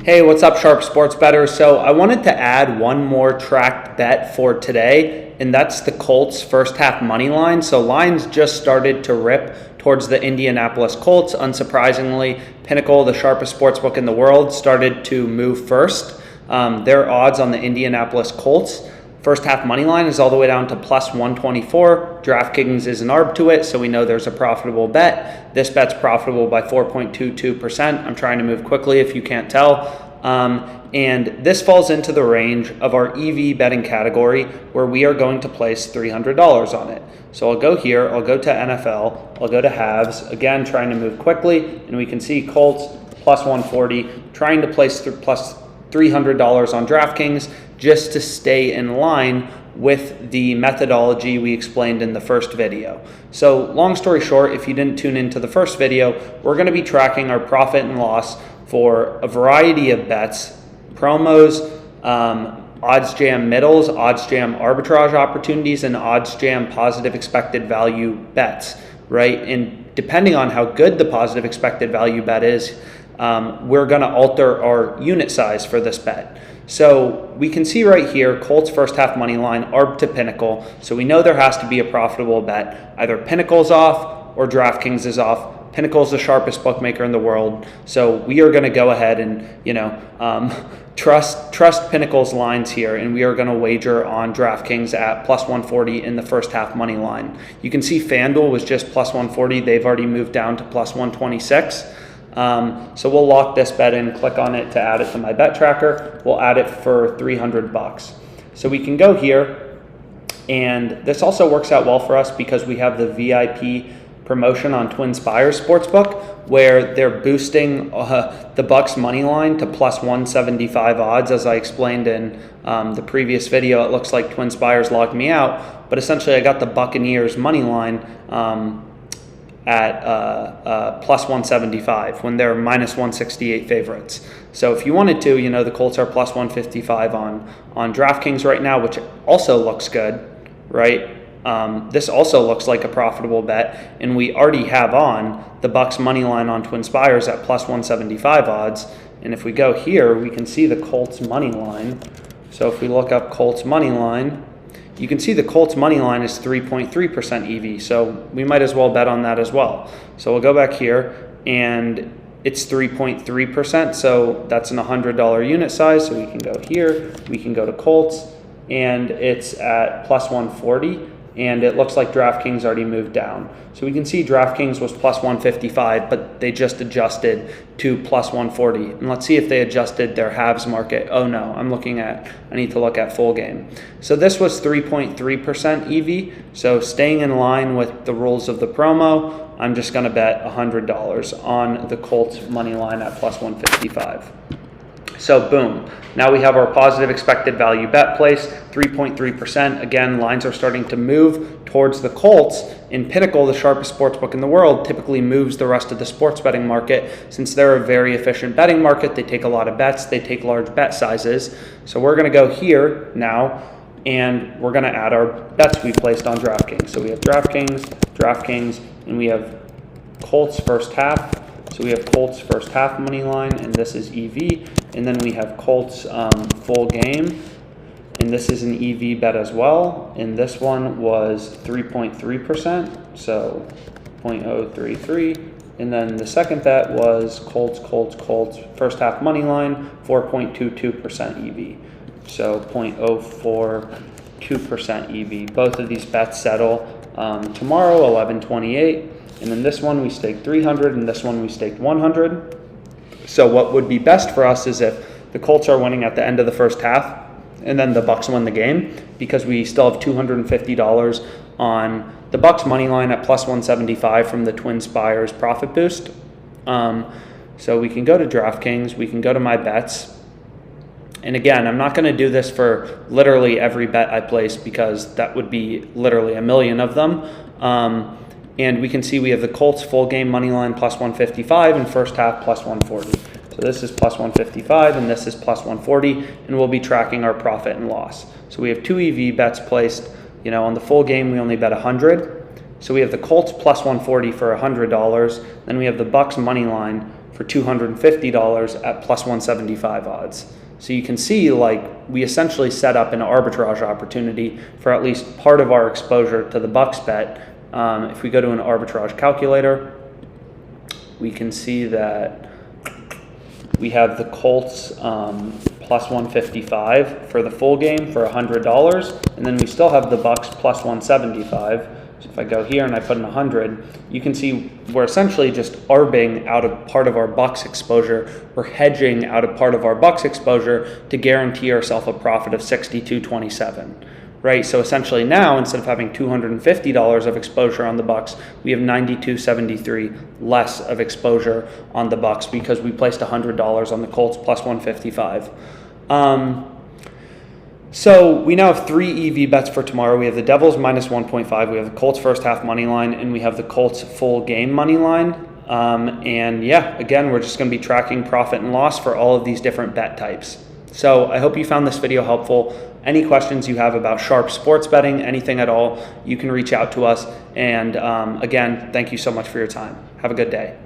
Hey, what's up, Sharp Sports Bettors? So I wanted to add one more tracked bet for today, and that's the Colts first half money line. So lines just started to rip towards the Indianapolis Colts. Unsurprisingly, Pinnacle, the sharpest sportsbook in the world, started to move first. Their odds on the Indianapolis Colts first half money line is all the way down to plus 124. DraftKings is an arb to it, so we know there's a profitable bet. This bet's profitable by 4.22%. I'm trying to move quickly if you can't tell. And this falls into the range of our EV betting category where we are going to place $300 on it. So I'll go here, I'll go to NFL, I'll go to halves, again trying to move quickly, and we can see Colts plus 140, trying to place plus $300 on DraftKings just to stay in line with the methodology we explained in the first video. So long story short, if you didn't tune into the first video, we're going to be tracking our profit and loss for a variety of bets, promos, OddsJam middles, OddsJam arbitrage opportunities, and OddsJam positive expected value bets, right? And depending on how good the positive expected value bet is, we're going to alter our unit size for this bet. So we can see right here, Colts first half money line, arb to Pinnacle. So we know there has to be a profitable bet. Either Pinnacle's off or DraftKings is off. Pinnacle's the sharpest bookmaker in the world. So we are going to go ahead and, trust Pinnacle's lines here, and we are going to wager on DraftKings at plus 140 in the first half money line. You can see FanDuel was just plus 140. They've already moved down to plus 126. So we'll lock this bet in, click on it to add it to my bet tracker. We'll add it for $300. So we can go here, and this also works out well for us because we have the VIP promotion on Twinspries Sportsbook, where they're boosting the Bucs money line to plus 175 odds. As I explained in the previous video, it looks like Twinspires logged me out, but essentially I got the Buccaneers money line at plus 175 when they're minus 168 favorites. So if you wanted to, the Colts are plus 155 on DraftKings right now, which also looks good, right? This also looks like a profitable bet, and we already have on the Bucs money line on Twinspires at plus 175 odds. And if we go here, we can see the Colts money line. So if we look up Colts money line, you can see the Colts money line is 3.3% EV, so we might as well bet on that as well. So we'll go back here, and it's 3.3%, so that's an $100 unit size. So we can go here, we can go to Colts, and it's at plus 140, and it looks like DraftKings already moved down. So we can see DraftKings was plus 155, but they just adjusted to plus 140. And let's see if they adjusted their halves market. Oh no, I need to look at full game. So this was 3.3% EV. So staying in line with the rules of the promo, I'm just gonna bet $100 on the Colts money line at plus 155. So boom, now we have our positive expected value bet place, 3.3%. Again, lines are starting to move towards the Colts. In Pinnacle, the sharpest sportsbook in the world, typically moves the rest of the sports betting market. Since they're a very efficient betting market, they take a lot of bets, they take large bet sizes. So we're gonna go here now, and we're gonna add our bets we placed on DraftKings. So we have DraftKings, and we have Colts first half. So we have Colts first half money line, and this is EV. And then we have Colts full game, and this is an EV bet as well. And this one was 3.3%, so 0.033. And then the second bet was Colts first half money line, 4.22% EV, so 0.042% EV. Both of these bets settle tomorrow, 11/28. And then this one we staked 300, and this one we staked 100. So what would be best for us is if the Colts are winning at the end of the first half, and then the Bucs win the game, because we still have $250 on the Bucs money line at plus 175 from the Twinspires profit boost. So we can go to DraftKings, we can go to my bets. And again, I'm not going to do this for literally every bet I place, because that would be literally a million of them. And we can see we have the Colts full game money line plus 155 and first half plus 140. So this is plus 155 and this is plus 140, and we'll be tracking our profit and loss. So we have two EV bets placed. On the full game we only bet 100. So we have the Colts plus 140 for $100. Then we have the Bucs money line for $250 at plus 175 odds. So you can see, like, we essentially set up an arbitrage opportunity for at least part of our exposure to the Bucs bet. If we go to an arbitrage calculator, we can see that we have the Colts plus 155 for the full game for $100, and then we still have the Bucs plus 175. So if I go here and I put in 100, you can see we're essentially just arbing out of part of our Bucs exposure. We're hedging out of part of our Bucs exposure to guarantee ourselves a profit of $62.27, right? So essentially now, instead of having $250 of exposure on the Bucs, we have $92.73 less of exposure on the Bucs because we placed $100 on the Colts plus 155. So we now have 3 EV bets for tomorrow. We have the Devils minus 1.5, we have the Colts first half money line, and we have the Colts full game money line. And yeah, again, we're just going to be tracking profit and loss for all of these different bet types. So I hope you found this video helpful. Any questions you have about sharp sports betting, anything at all, you can reach out to us. And again, thank you so much for your time. Have a good day.